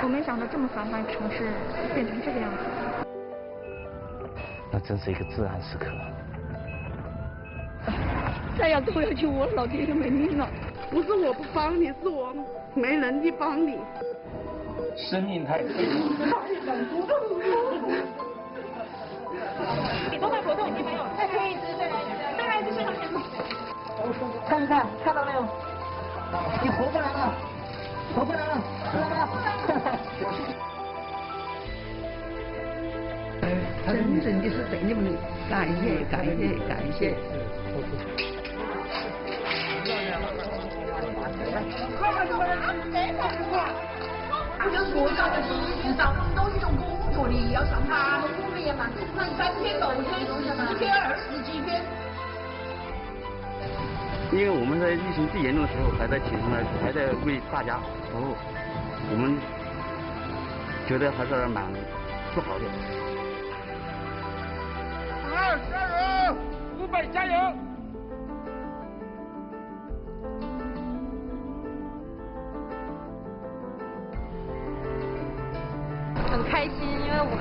我没想到这么繁华的城市变成这个样子。那真是一个至暗时刻。再要都要求我老爹的命令了。不是我不帮你，是我没能力帮你。生命太脆弱。你动脉搏动已经没有，再推一支，再来一支肾上腺素。看一看，看到没有？你活过来了，活过来了，知道吗？真正的是对你们的感谢，感谢，感谢。跟国家的实际上都是种工作的，要上班，我们也蛮不可能3天5天10天20几天。因为我们在疫情最严重的时候还在挺上来，还在为大家服务，我们觉得还是蛮自豪的。2加油，500加油！很开心，因为武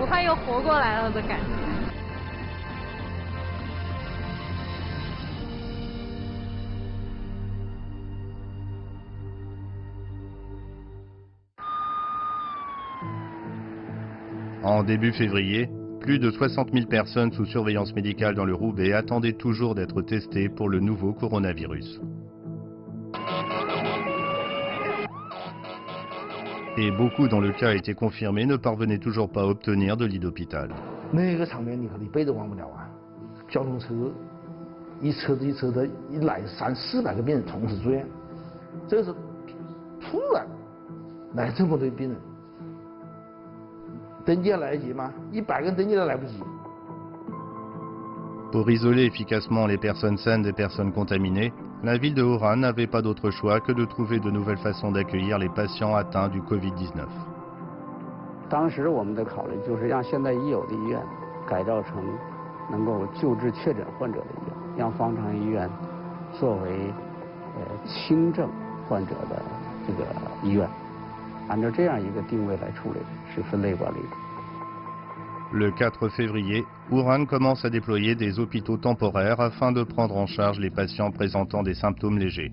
汉又活过来了的感觉。En début février, plus de 60 000 personnes sous surveillance médicale dans le Roubaix attendaient toujours d'être testées pour le nouveau coronavirus. Et beaucoup dont le cas a été confirmé ne parvenaient toujours pas à obtenir de lit d'hôpital. 那个场面你可一辈子忘不了啊！交通车一车子一车的一来300-400个病人同时住院，这是突然来这么多病人，登记来得及吗？100个人登记都来不及。Pour isoler efficacement les personnes saines des personnes contaminées, la ville de Wuhan n'avait pas d'autre choix que de trouver de nouvelles façons d'accueillir les patients atteints du Covid-19. 当时我们的考虑就是让现在已有的医院改造成能够救治确诊患者的医院，让方舱医院作为轻症患者的这个医院，按照这样一个定位来处理，是分类管理的。 Le 4 février, Wuhan commence à déployer des hôpitaux temporaires afin de prendre en charge les patients présentant des symptômes légers.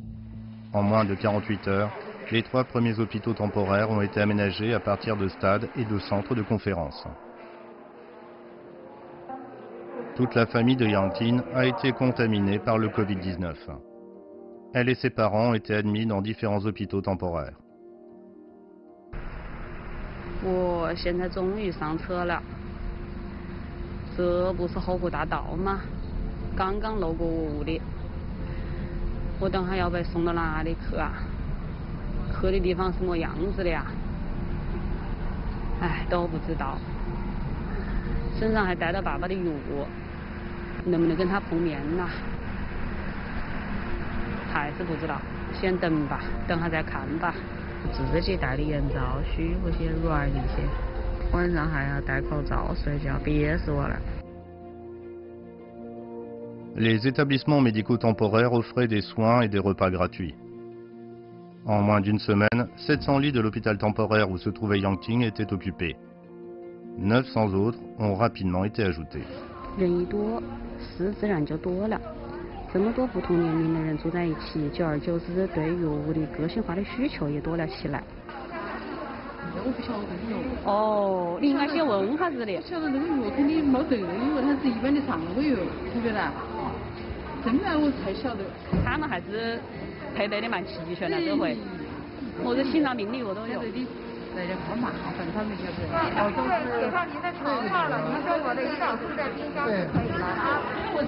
En moins de 48 heures, les 3 premiers hôpitaux temporaires ont été aménagés à partir de stades et de centres de conférences. Toute la famille de Yang Tin a été contaminée par le Covid-19. Elle et ses parents ont été admis dans différents hôpitaux temporaires. 我现在终于上车了。 这不是后湖大道吗？刚刚路过我屋里，我等下要被送到哪里去啊？去的地方是么样子的呀？哎，都不知道。身上还带着爸爸的药，能不能跟他碰面呐？还是不知道，先等吧，等下再看吧。自己戴的眼罩舒服些，软一些。 晚上还要戴口罩睡觉，憋死我了。 Les établissements médicaux temporaires offraient des soins et des repas gratuits. En moins d'une semaine, 700 lits de l'hôpital temporaire où se trouvait Yang Ting étaient occupés. 900 autres ont rapidement été ajoutés. 人一多，事自然就多了。这么多不同年龄的人住在一起，久而久之，对药物的个性化的需求也多了起来。 我不晓得有。哦，你应该先问哈子的。不晓得那个药肯定没得，因为它是一般的常规药，对不对？真的我才晓得。他们还是配备的蛮齐全的，这回。我这心脏病的药都有。大家好麻烦，他们晓得。我都是写上您的床号了，您说我的胰岛素在冰箱就可以了啊。我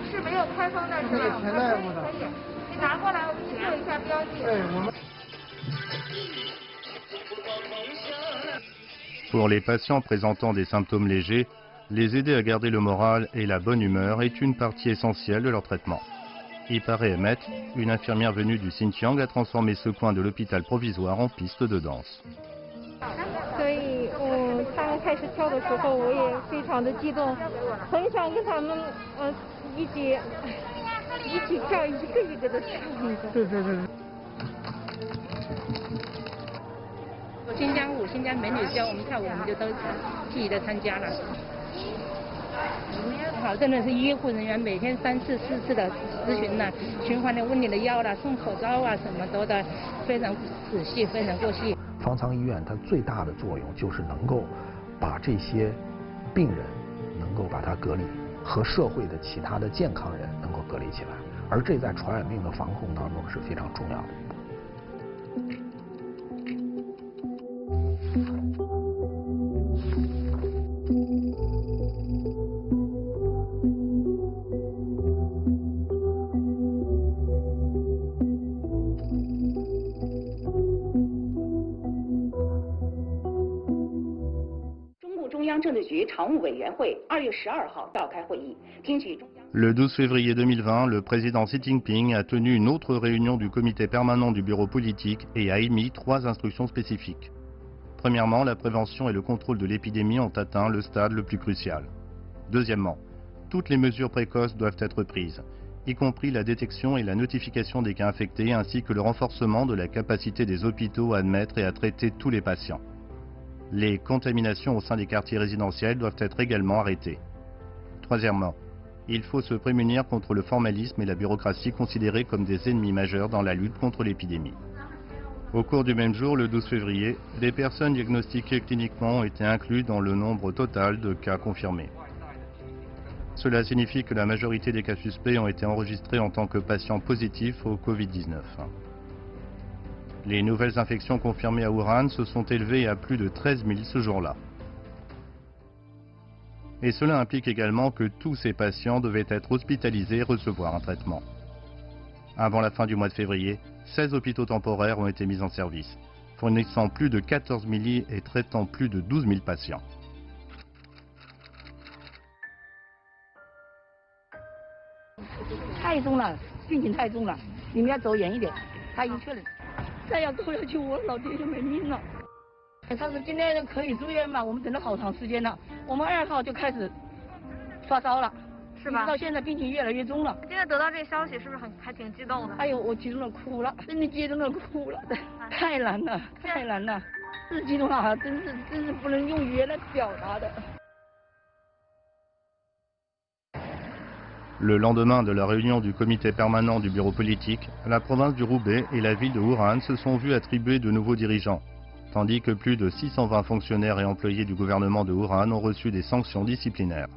是没有开封的是吧？可以，你拿过来我们做一下标记。我们。 Pour les patients présentant des symptômes légers, les aider à garder le moral et la bonne humeur est une partie essentielle de leur traitement. Ipare Emmet, une infirmière venue du Xinjiang, a transformé ce coin de l'hôpital provisoire en piste de danse. 所以，他们开始跳的时候，我也非常的激动，很想跟他们一起跳，一个一个的跳。对。新疆舞、新疆美女教我们跳舞，我们就都积极的参加了。好，真的是医护人员每天3次、4次的咨询呢，循环的问你的药啦，送口罩啊什么都的，非常仔细，非常过细。方舱医院它最大的作用就是能够把这些病人能够把它隔离，和社会的其他的健康人能够隔离起来，而这在传染病的防控当中是非常重要的一步。Le 12 février 2020, le président Xi Jinping a tenu une autre réunion du comité permanent du bureau politique et a émis 3 instructions spécifiques. Premièrement, la prévention et le contrôle de l'épidémie ont atteint le stade le plus crucial. Deuxièmement, toutes les mesures précoces doivent être prises, y compris la détection et la notification des cas infectés ainsi que le renforcement de la capacité des hôpitaux à admettre et à traiter tous les patients. Les contaminations au sein des quartiers résidentiels doivent être également arrêtées. Troisièmement, il faut se prémunir contre le formalisme et la bureaucratie considérés comme des ennemis majeurs dans la lutte contre l'épidémie. Au cours du même jour, le 12 février, les personnes diagnostiquées cliniquement ont été incluses dans le nombre total de cas confirmés. Cela signifie que la majorité des cas suspects ont été enregistrés en tant que patients positifs au Covid-19. Les nouvelles infections confirmées à Wuhan se sont élevées à plus de 13 000 ce jour-là. Et cela implique également que tous ces patients devaient être hospitalisés et recevoir un traitement. Avant la fin du mois de février, 16 hôpitaux temporaires ont été mis en service, fournissant plus de 14 000 lits et traitant plus de 12 000 patients. 太重了，病情太重了，你们要走远一点。他已经确认，再要走下去，我老爹就没命了。他说今天可以住院嘛，我们等了好长时间了。我们2号就开始发烧了，是吧？到现在病情越来越重了。今天得到这消息是不是还挺激动的？哎呦，我激动的哭了，真的激动的哭了，太难了，太难了，是激动啊，真是不能用语言来表达的。 Le lendemain de la réunion du comité permanent du bureau politique, la province du Roubaix et la ville de Wuhan se sont vus attribuer de nouveaux dirigeants, tandis que plus de 620 fonctionnaires et employés du gouvernement de Wuhan ont reçu des sanctions disciplinaires.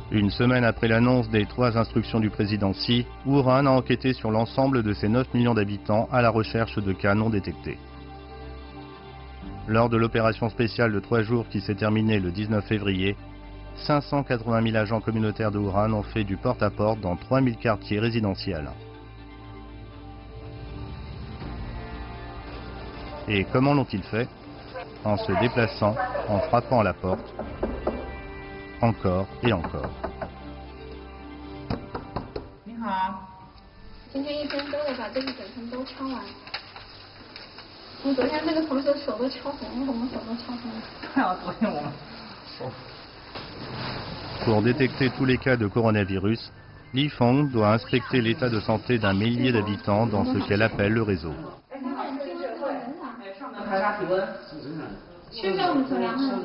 Une semaine après l'annonce des 3 instructions du président Xi, Wuhan a enquêté sur l'ensemble de ses 9 millions d'habitants à la recherche de cas non détectés. Lors de l'opération spéciale de 3 jours qui s'est terminée le 19 février, 580 000 agents communautaires de Wuhan ont fait du porte-à-porte dans 3000 quartiers résidentiels. Et comment l'ont-ils fait? En se déplaçant, en frappant à la porte, encore et encore. 你好，今天一天都得把这个整层都敲完。我昨天那个同学手都敲红了，我们手都敲红了。对啊，昨天我们手。Pour détecter tous les cas de coronavirus, Li Feng doit inspecter l'état de santé d'un millier d'habitants dans ce qu'elle appelle le réseau. 现在我们测量了。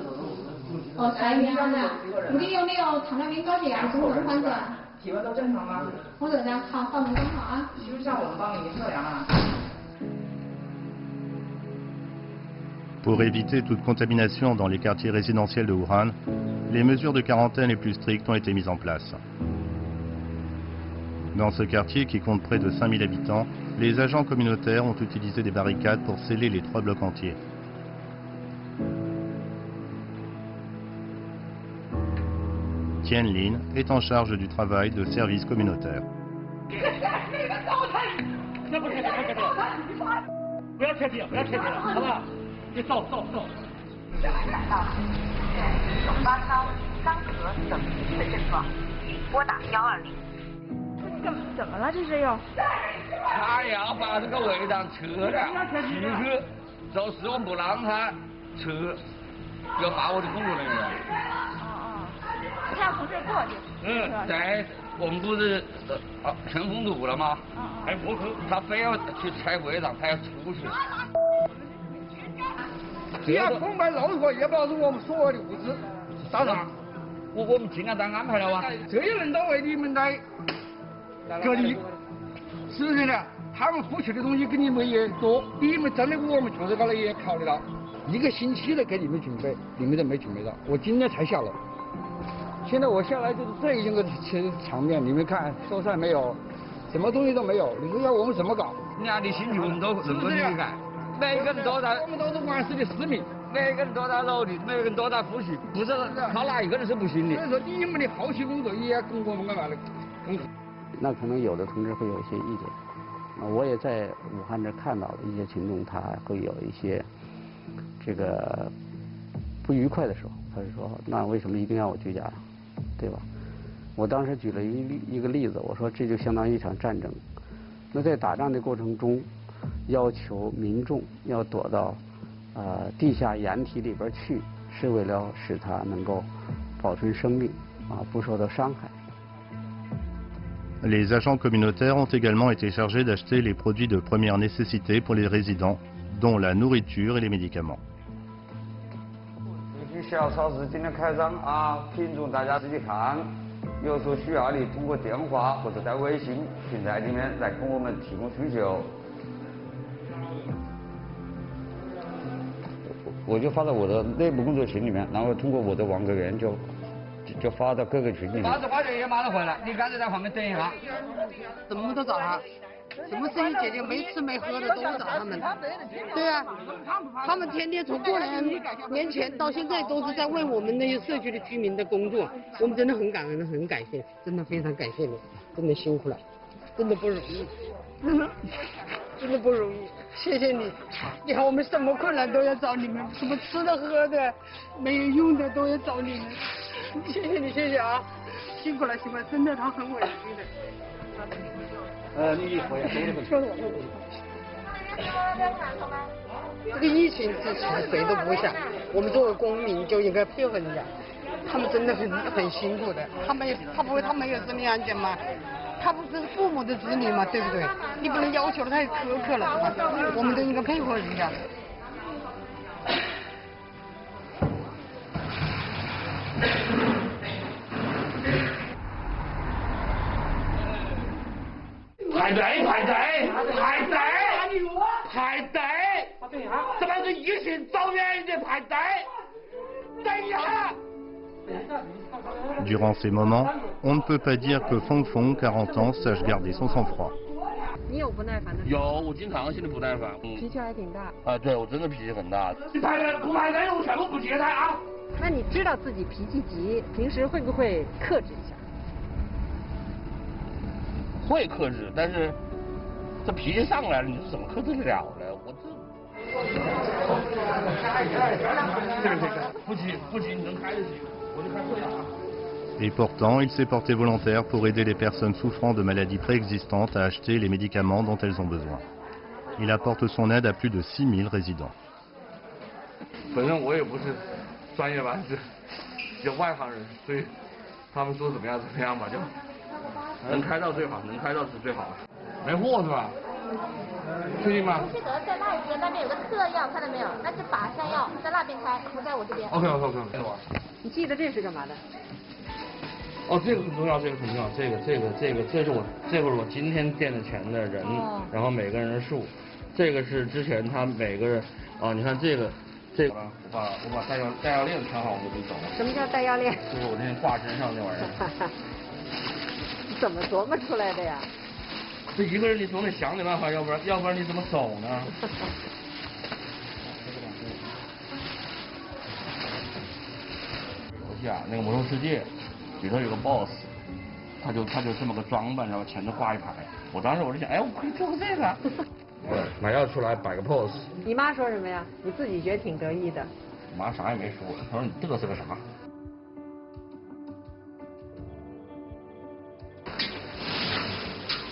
哦，查一遍的。你有没有糖尿病高血压中等患者？体温都正常吗？我测量，好，报门刚好啊。需不需要我们帮你测量啊？ Pour éviter toute contamination dans les quartiers résidentiels de Wuhan, les mesures de quarantaine les plus strictes ont été mises en place. Dans ce quartier, qui compte près de 5000 habitants, les agents communautaires ont utilisé des barricades pour sceller les 3 blocs entiers. Tian Lin est en charge du travail de service communautaire. 不要贴地，不要贴地了，好不好？别走。感到有发烧、干咳等的症状，请拨打120。怎么了？这是又？他要把这个违章撤了，继续，就是我不让他撤，要罚我的工作人员。他要从这儿过去。在我们不是全封堵了吗？还不可，他非要去拆违章，他要出去。只要公办路过，要不要是我们所有的物资，当然，我们尽量都安排了啊。这也能当为你们来隔离，是不是呢？他们付出的东西跟你们也多，你们真的我们确实把它也考虑到，1个星期的给你们准备，你们都没准备到，我今天才下来。现在我下来就是这一个场面，你们看收山没有？什么东西都没有，你说要我们怎么搞？2里星球都能够理解，每个人都在，我们都是万世的市民，每个人都在努力，每个人都在呼吸，不是靠哪一个人是不行的。所以说你们的后期工作也要跟我们干嘛的？那可能有的同志会有一些意见，我也在武汉这看到了一些群众，他会有一些这个不愉快的时候，他是说，那为什么一定要我居家，对吧？我当时举了一个例子，我说这就相当于一场战争。那在打仗的过程中，要求民众要躲到地下掩体里边去，是为了使他能够保存生命不受到伤害。Les agents communautaires ont également été chargés d'acheter les produits de première nécessité pour les résidents, dont la nourriture et les médicaments. 小超市今天开张啊，品种大家自己看。有所需要的，通过电话或者在微信平台里面来跟我们提供需求。我就发到我的内部工作群里面，然后通过我的网格员就发到各个群里面。花钱也马上回来，你干脆在旁边等一下。什么都找他，什么事情解决没吃没喝的都找他们。对啊，他们天天从过年前到现在都是在为我们那些社区的居民的工作，我们真的很感恩，很感谢，真的非常感谢你，真的辛苦了，真的不容易，真的不容易，谢谢你。你看我们什么困难都要找你们，什么吃的喝的没有用的都要找你们，谢谢你，谢谢啊，辛苦了，辛苦了，真的他很委屈的。你回来，这个疫情之前谁都不想，我们作为公民就应该配合人家，他们真的很辛苦的，他没有生命安全吗？他不是父母的子女嘛，对不对？你不能要求的太苛刻了，我们都应该配合人家。排队！怎么是疫情早远一点排队？等一下！ Durant ces moments, on ne peut pas dire que Fong Fong, 40 ans, sache garder son sang-froid. 你有不耐烦的？有，我经常性的不耐烦。脾气还挺大。对，我真的脾气很大。你排队不排队，我全部不接待啊！那你知道自己脾气急，平时会不会克制一下？会克制，但是这脾气上来了，你是怎么克制得了呢？我这。不急，你能开就行，我就开会了啊。Et pourtant, il s'est porté volontaire pour aider les personnes souffrant de maladies préexistantes à acheter les médicaments dont elles ont besoin. Il apporte son aide à plus de 6000 résidents. 本身我也不是专业吧，是外行人，所以他们说怎么样吧，就能开到最好，能开到是最好的。没货是吧？确定吗？记得在那一边，那边有个特药，看到没有？那是靶向药，在那边开，不在我这边。OK。你记得这是干嘛的？哦，这个很重要，这个很重要，这是我今天垫的钱的人，然后每个人的数，这个是之前他每个人啊，你看这个，我把带药链穿好，我就走了。什么叫带药链？就是我那天挂身上那玩意儿。你怎么琢磨出来的呀？这一个人你总得想点办法，要不然你怎么走呢？游戏啊，那个魔兽世界里头有个 boss， 他就这么个装扮，然后前头挂一排。我当时我就想，哎，我可以做这个。买药出来摆个 pose。你妈说什么呀？你自己觉得挺得意的。我妈啥也没说，她说你嘚瑟个啥？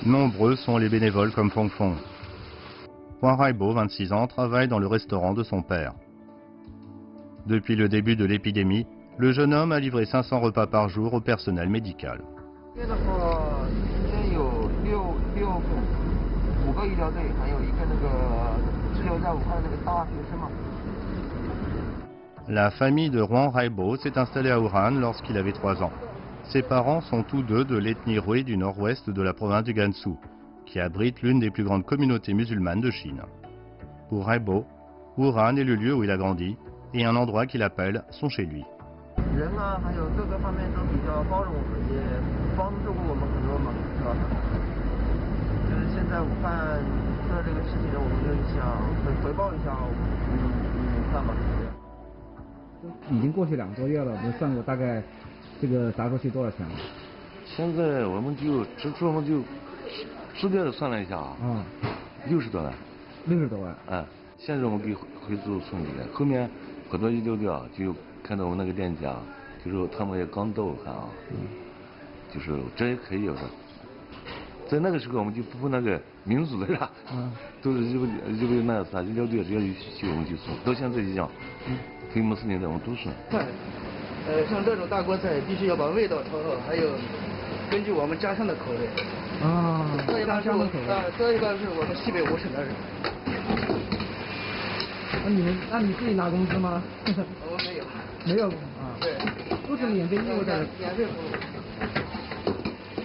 Nombreux sont les bénévoles comme Fong Fong. Juan Raibo, 26 ans, travaille dans le restaurant de son père. Depuis le début de l'épidémie, le jeune homme a livré 500 repas par jour au personnel médical. La famille de Juan Raibo s'est installée à Wuhan lorsqu'il avait 3 ans. Ses parents sont tous deux de l'ethnie Hui du nord-ouest de la province du Gansu, qui abrite l'une des plus grandes communautés musulmanes de Chine. Pour Raibo, Wuhan est le lieu où il a grandi et un endroit qu'il appelle son chez lui.已经过去2个多月了，我们算过大概这个砸过去多少钱了？现在我们就专门就直接的算了一下啊，60多万。60多万。哎，现在我们给回族送进来，后面很多一溜掉，就看到我们那个店家，就是他们也刚到看啊，就是这也可以有的。在那个时候我们就不分那个民族的是吧？都是就那啥一溜掉，只要有需求我们就送。到现在一样，非穆斯林的我们都送。像这种大锅菜必须要把味道调好，还有根据我们家乡的口味。家乡的口味。这一般是我们西北5省的人。那你自己拿工资吗？我没有。没有啊？对。都是免费服务的。免费服务。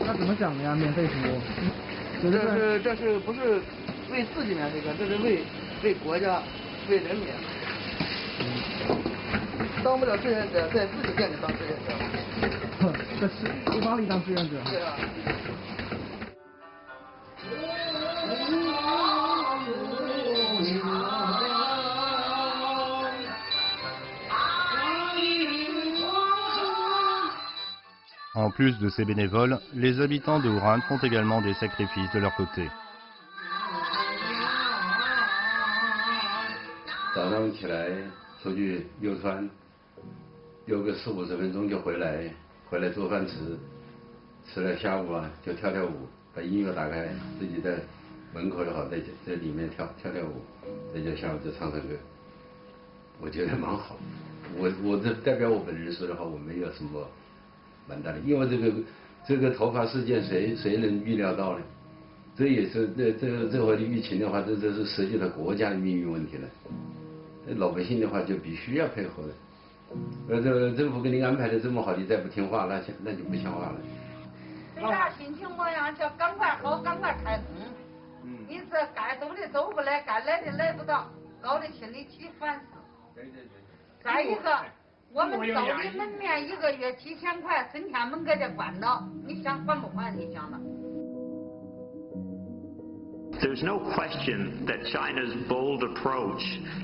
那怎么讲的呀？免费服务？这是不是为自己免费干？这是为国家、为人民。当不了志愿者，在自己店里当志愿者。在厨房里当志愿者。对啊。En plus de ces bénévoles, les habitants de Wuhan font également des sacrifices de leur côté. 早上起来出去溜川，溜个40-50分钟就回来做饭吃了下午就跳舞，把音乐打开，自己在门口也好，在里面跳舞，在这下午就唱歌，我觉得蛮好。我这代表我本人说的话，我没有什么蛮大的，因为这个头发事件谁能预料到呢？这也是这回的疫情的话，这是涉及到国家的命运问题了。老百姓的话就必须要配合的。这政府给你安排的这么好，你再不听话，那就不像话了。你俩心情模样就赶快好，赶快开工。你这该走的走不来，该来的来不到，搞得心里起烦事。再一个，我们走的门面1个月7000块，3天门给这关了，你想还不还？你想呢？ There's no question that China's bold approach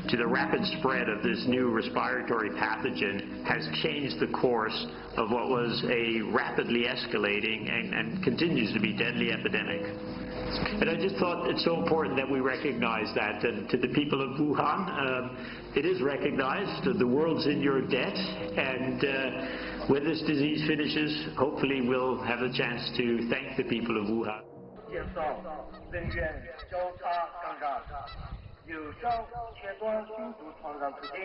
to the rapid spread of this new respiratory pathogen has changed the course of what was a rapidly escalating and continues to be deadly epidemic. And I just thought it's so important that we recognize that. And to the people of Wuhan, it is recognized that the world's in your debt. And when this disease finishes, hopefully we'll have a chance to thank the people of Wuhan. 人员交叉感染，有效切断病毒传染途径。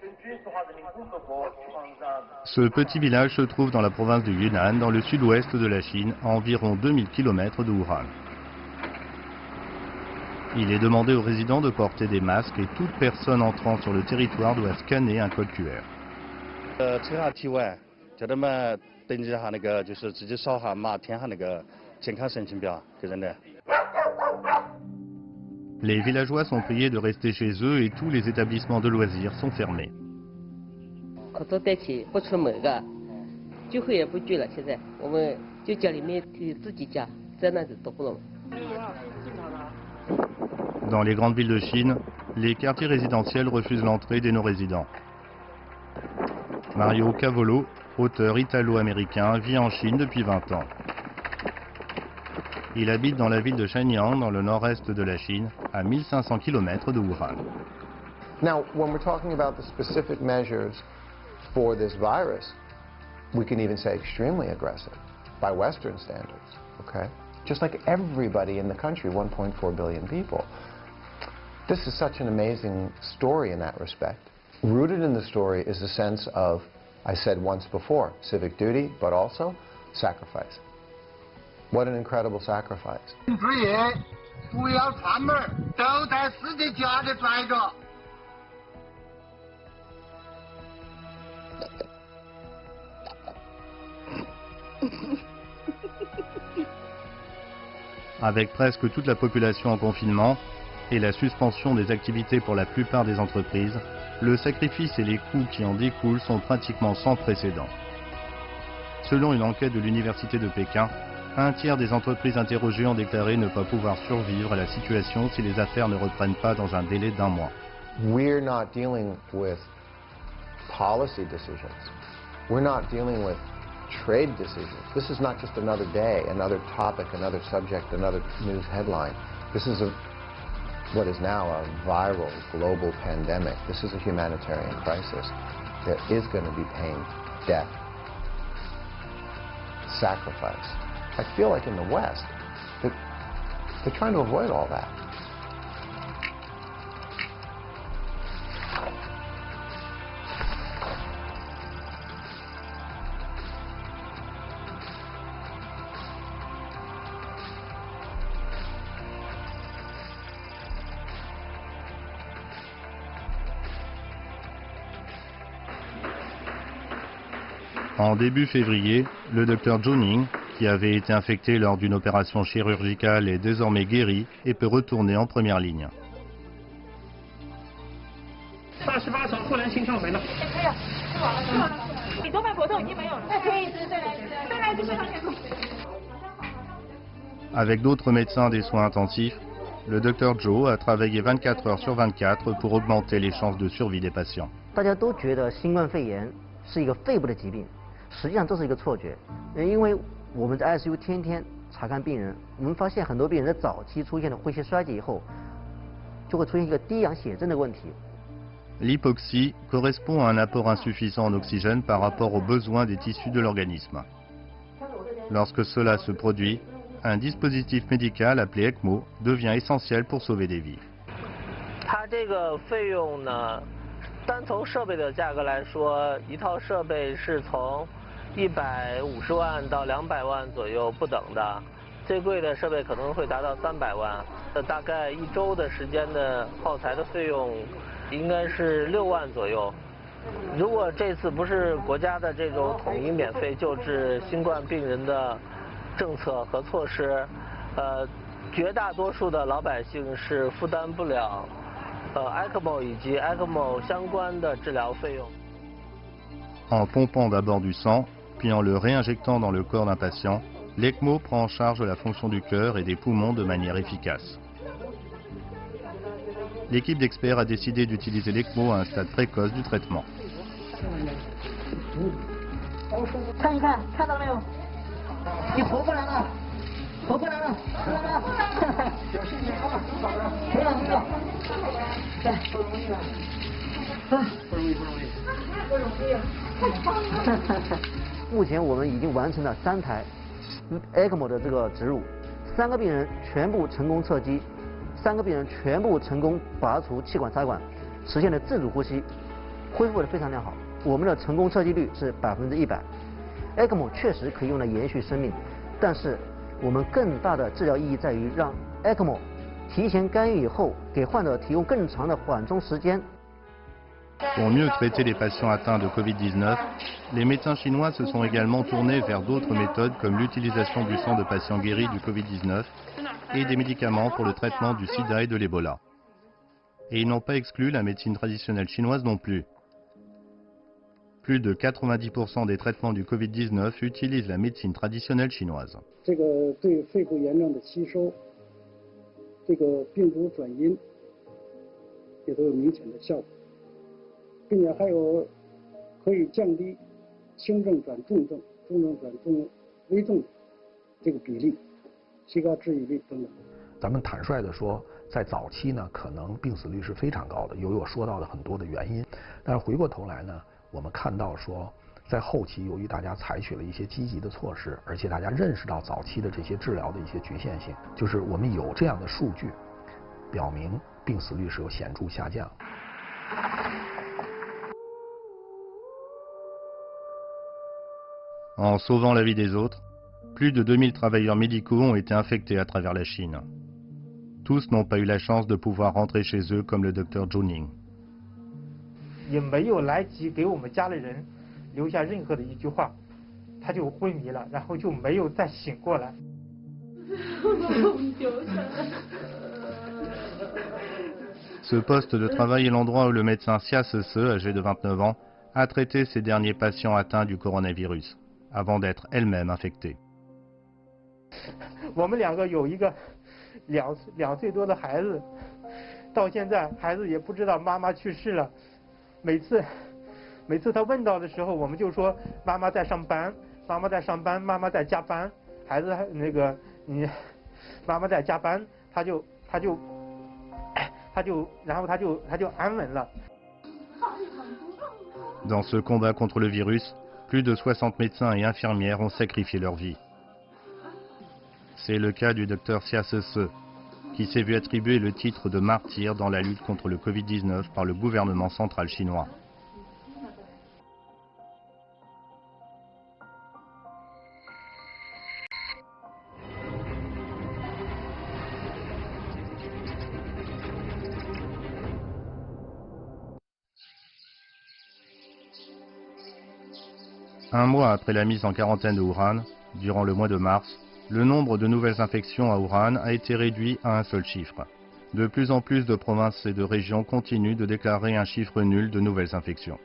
根据中华人民共和国传染。Ce petit village se trouve dans la province du Yunnan, dans le sud-ouest de la Chine, à environ 2000 km de Wuhan. Il est demandé aux résidents de porter des masques et toute personne entrant sur le territoire doit scanner un code QR. 测下体温，叫他们登记下那个，就是直接扫下码，填下那个健康申请表给人的。 Les villageois sont priés de rester chez eux et tous les établissements de loisirs sont fermés. 可多待起不出门的，聚会也不聚了。现在我们就家里面自己家，在那里都不能。 Dans les grandes villes de Chine, les quartiers résidentiels refusent l'entrée des non-résidents. Mario Cavolo, auteur italo-américain, vit en Chine depuis 20 ans. Il habite dans la ville de Shenyang, dans le nord-est de la Chine, à 1500 km de Wuhan. Now, when we're talking about the specific measures for this virus, we can even say extremely aggressive by Western standards, okay? just like everybody in the country, 1.4 billion people. This is such an amazing story in that respect. Rooted in the story is a sense of, I said once before, civic duty, but also sacrifice. What an incredible sacrifice. 职业主要串门都在自己家里待着。 Avec presque toute la population en confinement et la suspension des activités pour la plupart des entreprises, le sacrifice et les coûts qui en découlent sont pratiquement sans précédent. Selon une enquête de l'Université de Pékin, un tiers des entreprises interrogées ont déclaré ne pas pouvoir survivre à la situation si les affaires ne reprennent pas dans un délai d'1 mois. We're not dealing with policy decisions. We're not dealing with trade decisions. This is not just another day, another topic, another subject, another news headline. This is what is now a viral global pandemic. This is a humanitarian crisis. There is going to be pain, death, sacrifice. I feel like in the West, they're trying to avoid all that. En début février, le docteur Zhou Ning, qui avait été infecté lors d'une opération chirurgicale, est désormais guéri et peut retourner en première ligne. Avec d'autres médecins des soins intensifs, le docteur Zhou a travaillé 24 heures sur 24 pour augmenter les chances de survie des patients. 大家都觉得新冠肺炎是一个肺部的疾病，实际上这是一个错觉，因为我们在 ICU 天天查看病人，我们发现很多病人在早期出现了呼吸衰竭以后，就会出现一个低氧血症的问题。L'hypoxie correspond à un apport insuffisant en oxygène par rapport aux besoins des tissus de l'organisme. Lorsque cela se produit, un dispositif médical appelé ECMO devient essentiel pour sauver des vies. 它这个费用呢，单从设备的价格来说，一套设备是从150万到200万左右不等的，最贵的设备可能会达到300万。大概1周的时间的耗材的费用应该是6万左右。如果这次不是国家的这种统一免费救治新冠病人的政策和措施，绝大多数的老百姓是负担不了ECMO 以及 ECMO 相关的治疗费用。 En pompant d'abord du sang, puis en le réinjectant dans le corps d'un patient, l'ECMO prend en charge la fonction du cœur et des poumons de manière efficace. L'équipe d'experts a décidé d'utiliser l'ECMO à un stade précoce du traitement. 看一看，看到没有？你活过来了，活过来了，看到没有？有信心啊，没有没有，来，不容易了，不容易不容易，不容易。目前我们已经完成了3台 ECMO 的这个植入，3个病人全部成功侧击，3个病人全部成功拔除气管插管，实现了自主呼吸，恢复的非常良好。我们的成功侧击率是100%。ECMO 确实可以用来延续生命，但是我们更大的治疗意义在于让 ECMO 提前干预以后，给患者提供更长的缓冲时间。 Pour mieux traiter les patients atteints de Covid-19, les médecins chinois se sont également tournés vers d'autres méthodes comme l'utilisation du sang de patients guéris du Covid-19 et des médicaments pour le traitement du sida et de l'Ebola. Et ils n'ont pas exclu la médecine traditionnelle chinoise non plus. Plus de 90% des traitements du Covid-19 utilisent la médecine traditionnelle chinoise. 这个对肺部炎症的吸收，这个病毒转阴也都有明显的效果。 并且还有可以降低轻症转重症、重症转危重这个比例，提高治愈率等等。咱们坦率地说，在早期呢，可能病死率是非常高的，有我说到的很多的原因。但是回过头来呢，我们看到说，在后期，由于大家采取了一些积极的措施，而且大家认识到早期的这些治疗的一些局限性，就是我们有这样的数据，表明病死率是有显著下降。En sauvant la vie des autres, plus de 2000 travailleurs médicaux ont été infectés à travers la Chine. Tous n'ont pas eu la chance de pouvoir rentrer chez eux comme le docteur Zhou Ning. 也没有来及给我们家里人留下任何的一句话，他就昏迷了，然后就没有再醒过来。Ce poste de travail est l'endroit où le médecin Xia Sese, âgé de 29 ans, a traité ses derniers patients atteints du coronavirus, avant d'être elle-même infectée. 我们两个有一个2岁多的孩子，到现在孩子也不知道妈妈去世了。每次他问到的时候，我们就说妈妈在上班，妈妈在上班，妈妈在加班。孩子妈妈在加班，他就安稳了。Dans ce combat contre le virus, plus de 60 médecins et infirmières ont sacrifié leur vie. C'est le cas du docteur Xia Sese, qui s'est vu attribuer le titre de martyr dans la lutte contre le Covid-19 par le gouvernement central chinois. Un mois après la mise en quarantaine de Wuhan, durant le mois de mars, le nombre de nouvelles infections à Wuhan a été réduit à un seul chiffre. De plus en plus de provinces et de régions continuent de déclarer un chiffre nul de nouvelles infections.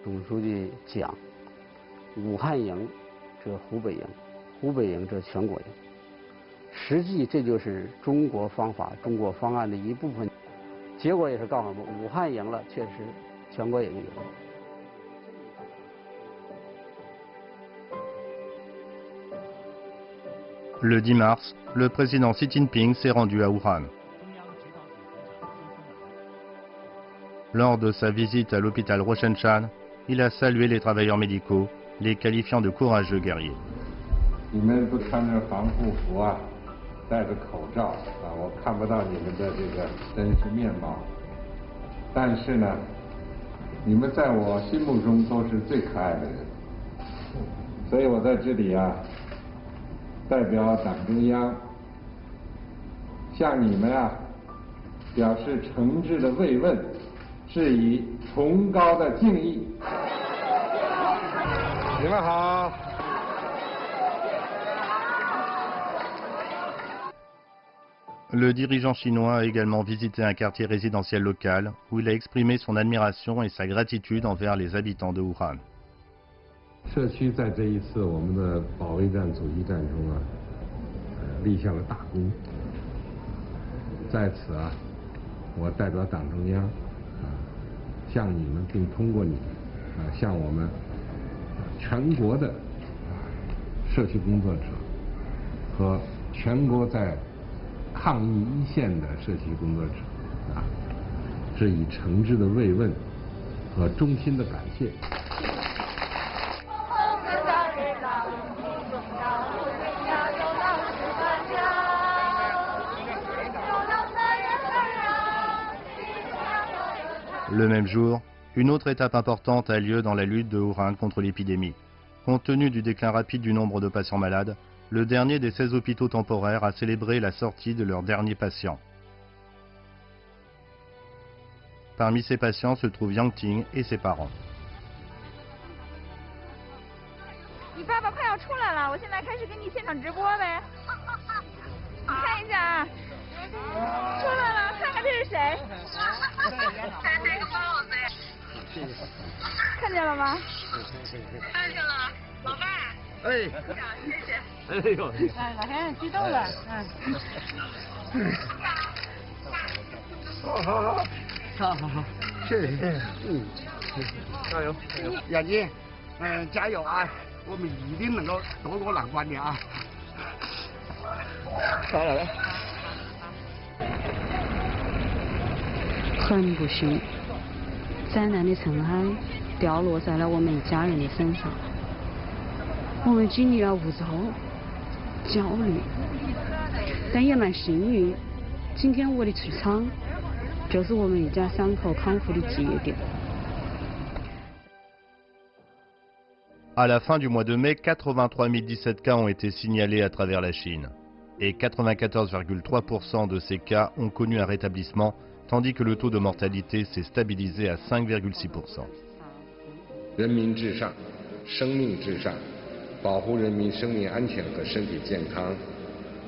总书记讲，武汉赢这湖北赢，湖北赢这全国赢。实际这就是中国方法、中国方案的一部分。结果也是告诉我们，武汉赢了，确实全国也赢了。 Le 10 mars, le président Xi Jinping s'est rendu à Wuhan. Lors de sa visite à l'hôpital Roshan-Chan, il a salué les travailleurs médicaux, les qualifiant de courageux guerriers. 你们都穿着防护服啊，戴着口罩啊，我看不到你们的这个真实面貌。但是呢，你们在我心目中都是最可爱的人，所以我在这里啊。 代表党中央向你们啊表示诚挚的慰问，致以崇高的敬意。你们好。 Le dirigeant chinois a également visité un quartier résidentiel local où il a exprimé son admiration et sa gratitude envers les habitants de Wuhan. 社区在这一次我们的保卫战、阻击战中啊，立下了大功。在此啊，我代表党中央向你们，并通过你向我们全国的社区工作者和全国在抗疫一线的社区工作者致以诚挚的慰问和衷心的感谢。 Le même jour, une autre étape importante a lieu dans la lutte de Wuhan contre l'épidémie. Compte tenu du déclin rapide du nombre de patients malades, le dernier des 16 hôpitaux temporaires a célébré la sortie de leurs derniers patients. Parmi ces patients se trouvent Yang Ting et ses parents. 你爸爸快要出来了，我现在开始给你现场直播呗。你看一下啊，出来了，看看这是谁？戴个帽子呀。看见了吗？看见了，老伴儿。哎。谢谢。哎呦。哎，老先生激动了，好，谢谢。加油，杨姐，加油啊！ 我们一定能够渡过难关的啊！来。很不幸，灾难的尘埃掉落在了我们一家人的身上。我们经历了无助、焦虑，但也蛮幸运。今天我的出场，就是我们一家三口康复的节点。À la fin du mois de mai, 83 017 cas ont été signalés à travers la Chine. Et 94,3% de ces cas ont connu un rétablissement, tandis que le taux de mortalité s'est stabilisé à 5,6%. 人民至上，生命至上，保护人民生命安全和身体健康，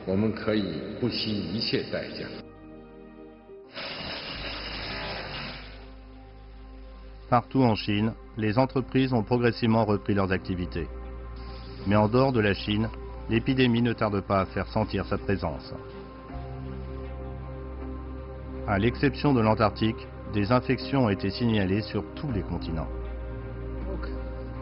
我们可以不惜一切代价。Partout en Chine, les entreprises ont progressivement repris leurs activités. Mais en dehors de la Chine, l'épidémie ne tarde pas à faire sentir sa présence. À l'exception de l'Antarctique, des infections ont été signalées sur tous les continents.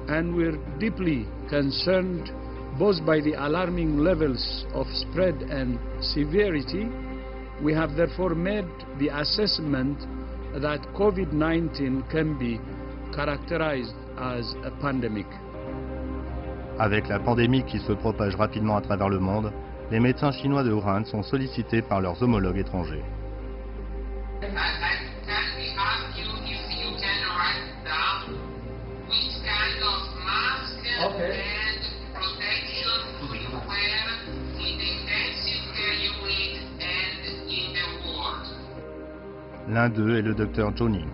And we're deeply concerned both by the alarming levels of spread and severity. We have therefore made the assessment that COVID-19 can be characterized as a pandemic. Avec la pandémie qui se propage rapidement à travers le monde, les médecins chinois de Wuhan sont sollicités par leurs homologues étrangers. L'un d'eux est le docteur Zhou Ning.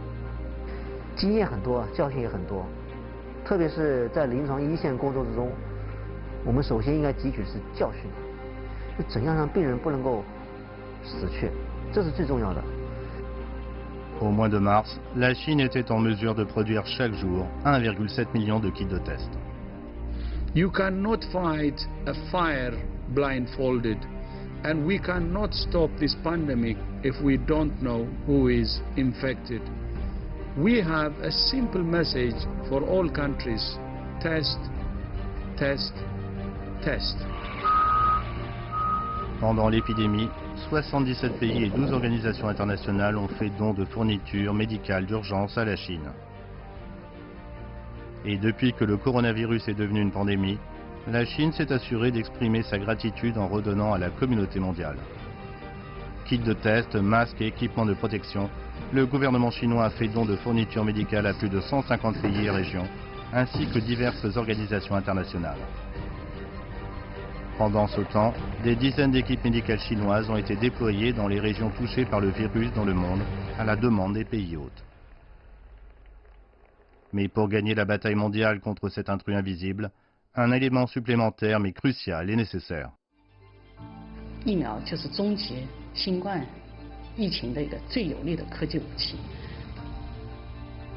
经验很多，教训也很多，特别是在临床一线工作之中，我们首先应该汲取的是教训，就怎样让病人不能够死去，这是最重要的。Au mois de mars, la Chine était en mesure de produire chaque jour 1,7 million de kits de test. You cannot fight a fire blindfolded, and we cannot stop this pandemic if we don't know who is infected. We have a simple message for all countries: test, test, test. Pendant l'épidémie, 77 pays et 12 organisations internationales ont fait don de fournitures médicales d'urgence à la Chine. Et depuis que le coronavirus est devenu une pandémie, la Chine s'est assurée d'exprimer sa gratitude en redonnant à la communauté mondiale. Kits de test, masques et équipements de protection, le gouvernement chinois a fait don de fournitures médicales à plus de 150 pays et régions, ainsi que diverses organisations internationales. Pendant ce temps, des dizaines d'équipes médicales chinoises ont été déployées dans les régions touchées par le virus dans le monde, à la demande des pays hôtes. Mais pour gagner la bataille mondiale contre cet intrus invisible, un élément supplémentaire mais crucial est nécessaire. 疫苗就是终结新冠疫情的一个最有力的科技武器。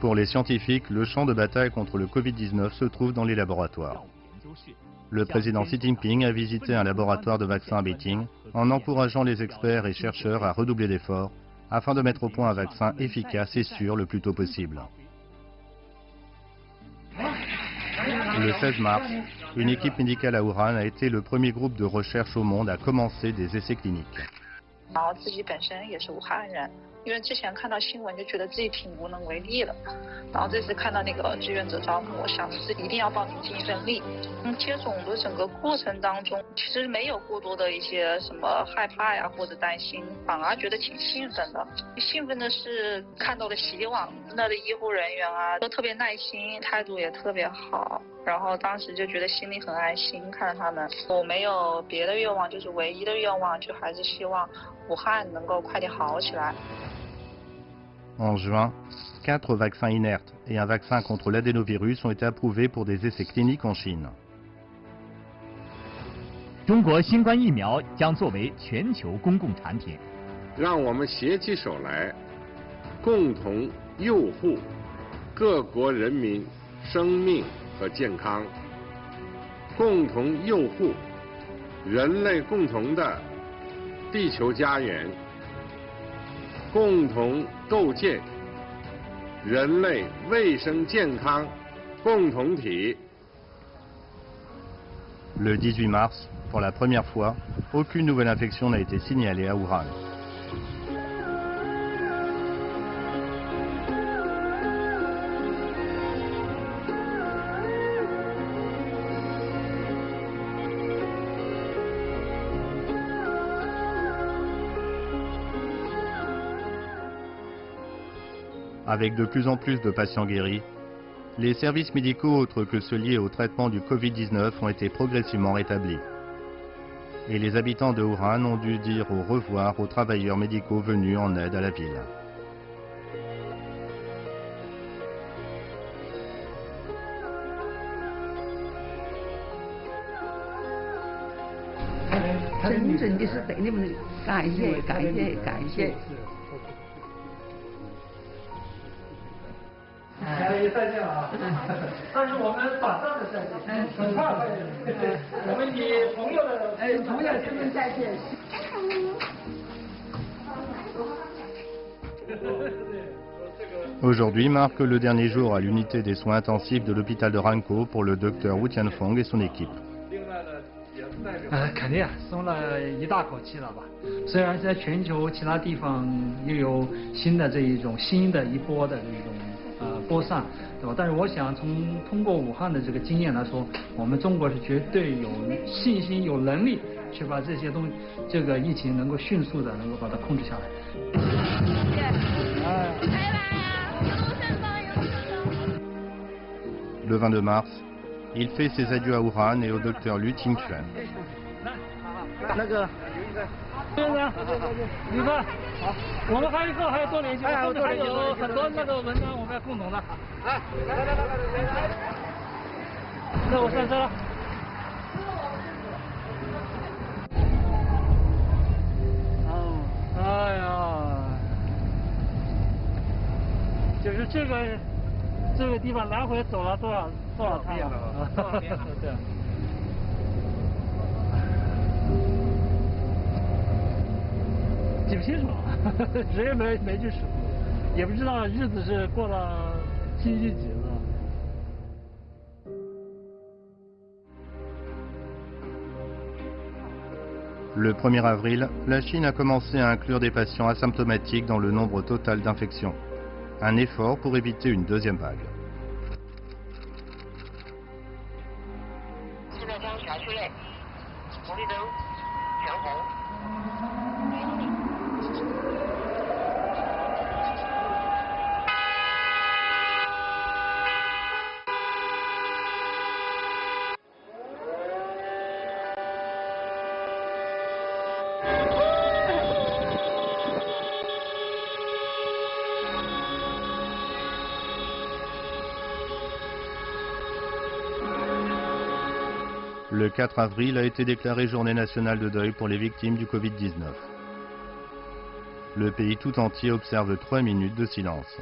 Pour les scientifiques, le champ de bataille contre le Covid-19 se trouve dans les laboratoires. Le président Xi Jinping a visité un laboratoire de vaccins à Beijing en encourageant les experts et chercheurs à redoubler d'efforts afin de mettre au point un vaccin efficace et sûr le plus tôt possible. Le 16 mars, une équipe médicale à Wuhan a été le premier groupe de recherche au monde à commencer des essais cliniques. 然后自己本身也是武汉人，因为之前看到新闻就觉得自己挺无能为力了，然后这次看到那个志愿者招募，我想自己一定要报名尽一份力。接种的整个过程当中，其实没有过多的一些什么害怕呀或者担心，反而觉得挺兴奋的。兴奋的是看到了希望，那的医护人员啊都特别耐心，态度也特别好。 然后当时就觉得心里很安心，看着他们，我没有别的愿望，就是唯一的愿望就还是希望武汉能够快点好起来。En juin, 4 vaccins inertes et un vaccin contre l'adénovirus ont été approuvés pour des essais cliniques en Chine. 中国新冠疫苗将作为全球公共产品。让我们携起手来，共同佑护各国人民生命 和健康，共同佑护人类共同的地球家园，共同构建人类卫生健康共同体。 Le 18 mars, pour la première fois, aucune nouvelle infection n'a été signalée à Wuhan. Avec de plus en plus de patients guéris, les services médicaux autres que ceux liés au traitement du Covid-19 ont été progressivement rétablis. Et les habitants de Wuhan ont dû dire au revoir aux travailleurs médicaux venus en aide à la ville.真的是对你们感谢感谢感谢。再见啊！但是我们短暂的再见，很快再见。我们以朋友的朋友身份再见。Aujourd'hui marque le dernier jour à l'unité des soins intensifs de l'hôpital de Ranko pour le docteur Wu Tianfeng et son équipe. 肯定松了一大口气了吧？虽然在全球其他地方又有新的一波的这种播散，对吧？但是我想通过武汉的这个经验来说，我们中国是绝对有信心、有能力去把这个疫情能够迅速的能够把它控制下来。Le 22 mars, il fait ses adieux à Wuhan et au docteur Lu Qingquan. 那个，先生，你看，好，我们还要多联系，后面还有很多那个文章我们要共同的。来，那我上车了。哎呀，就是这个地方来回走了多少趟了？多少遍了？对。记不清楚，谁也没去数，也不知道日子是过到星期几了。Le 1er avril, la Chine a commencé à inclure des patients asymptomatiques dans le nombre total d'infections. Un effort pour éviter une deuxième vague. Le 4 avril a été déclaré journée nationale de deuil pour les victimes du Covid-19. Le pays tout entier observe 3 minutes de silence.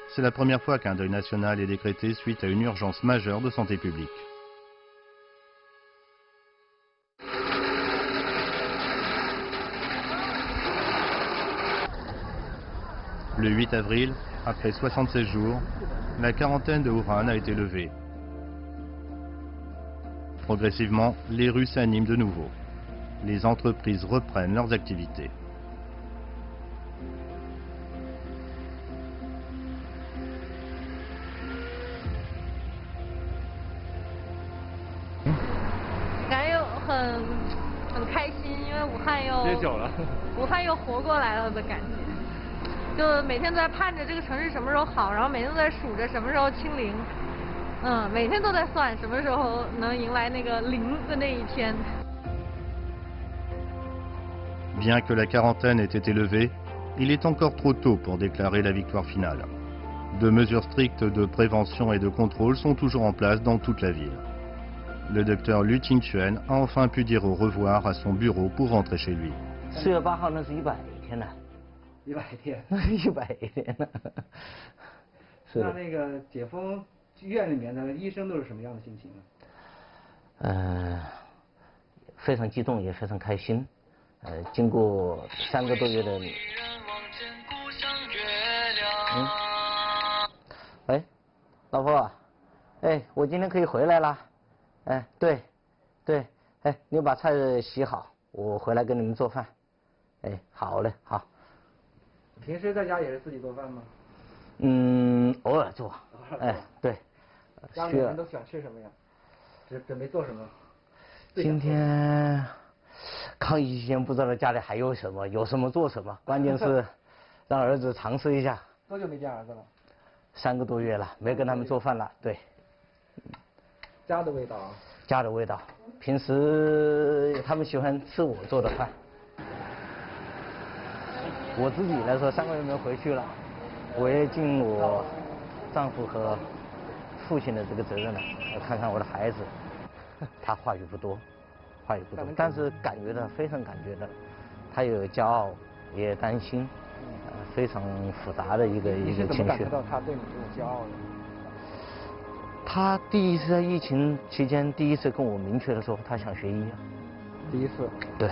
C'est la première fois qu'un deuil national est décrété suite à une urgence majeure de santé publique. Le 8 avril, après 76 jours, la quarantaine de Wuhan a été levée. Progressivement, les rues s'animent de nouveau. Les entreprises reprennent leurs activités.武汉又活过来了的感觉，就每天都在盼着这个城市什么时候好，然后每天都在数着什么时候清零，每天都在算什么时候能迎来那个零的那一天。Bien que la quarantaine ait été levée, il est encore trop tôt pour déclarer la victoire finale. De mesures strictes de prévention et de contrôle sont toujours en place dans toute la ville. Le docteur Lu Qingquan a enfin pu dire au revoir à son bureau pour rentrer chez lui. 4月8号那是100天呢，100天，100天呢。是的。那个解封院里面的医生都是什么样的心情呢？非常激动，也非常开心。经过3个多月的，喂，老婆，我今天可以回来啦。对，你把菜洗好，我回来给你们做饭。好嘞，好。平时在家也是自己做饭吗？偶尔做。对。家里人都喜欢吃什么呀？准备做什么？今天抗疫期间不知道家里还有什么，有什么做什么，关键是让儿子尝试一下。多久没见儿子3个多月了，没跟他们做饭了。对。家的味道。家的味道。平时他们喜欢吃我做的饭。我自己来说，3个月没回去了，我也尽我丈夫和父亲的这个责任了。我看看我的孩子，他话语不多，但是感觉到非常感觉到，他有骄傲，也担心，非常复杂的一个情绪。你是怎么感觉到他对你这种骄傲的？他第一次在疫情期间，第一次跟我明确的说他想学医啊。第一次。对。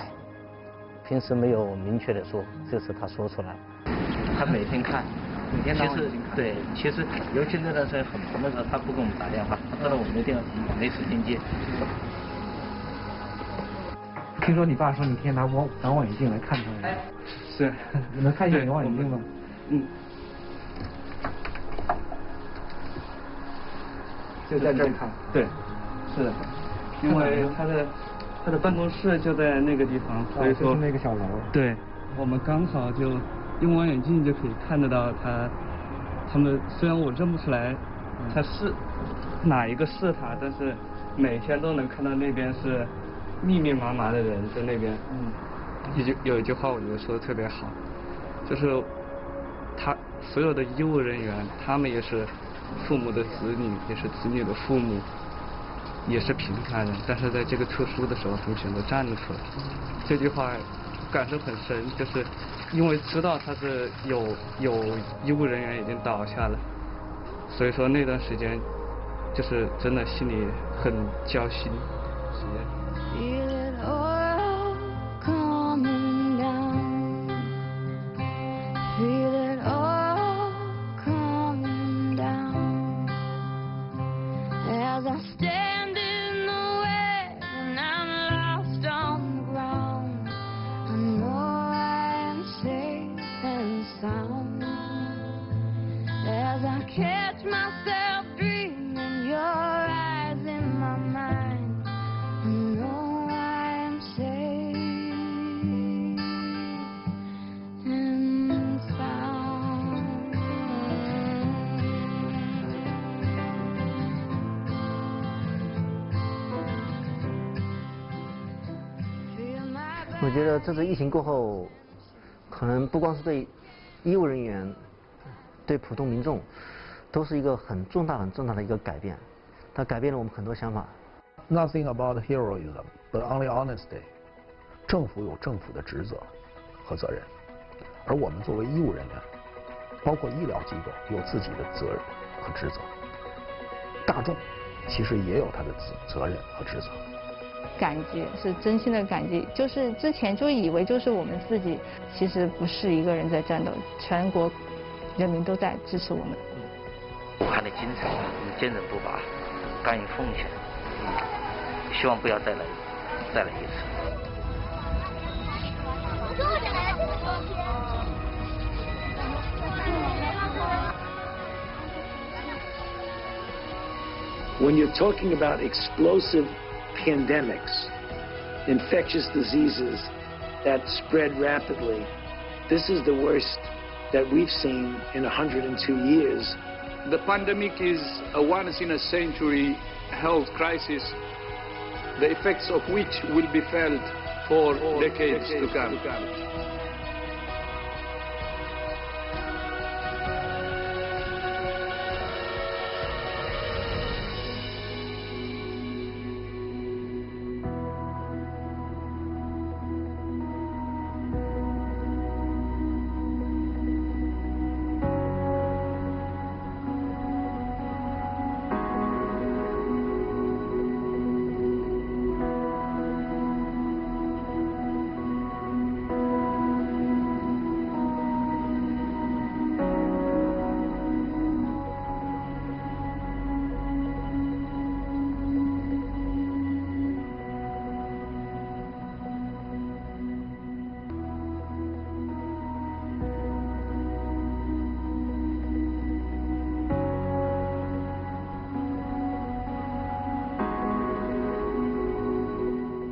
平时没有明确的说，这次他说出来。他每天看。每天当然对，其实尤其那段时间很忙的时候，他不给我们打电话，他知道我没电话，没时间接。听说你爸说你天天拿望远镜来看他。哎，是。你能看一下你的望远镜吗？就在这儿看。对，是的，因为他的办公室就在那个地方，所以说就是那个小楼。对，我们刚好就用望远镜就可以看得到他们虽然我认不出来他是哪一个是他，但是每天都能看到那边是密密麻麻的人在那边。有一句话我觉得说的特别好，就是他所有的医务人员，他们也是父母的子女，也是子女的父母，也是平凡人，但是在这个特殊的时候，他们选择站了出来。这句话感受很深，就是因为知道他是有医务人员已经倒下了，所以说那段时间就是真的心里很焦心。我觉得这次疫情过后，可能不光是对医务人员，对普通民众，都是一个很重大的一个改变，它改变了我们很多想法。Nothing about heroism, but only honesty. 政府有政府的职责和责任，而我们作为医务人员，包括医疗机构，有自己的责任和职责。大众其实也有他的责任和职责。感激是真心的感激，就是之前就以为就是我们自己，其实不是一个人在战斗，全国人民都在支持我们。武汉的精彩，坚韧不拔，甘于奉献，希望不要再来一次。When you're talking about explosive pandemics, infectious diseases that spread rapidly, this is the worst that we've seen in 102 years. The pandemic is a once-in-a-century health crisis, the effects of which will be felt for decades to come.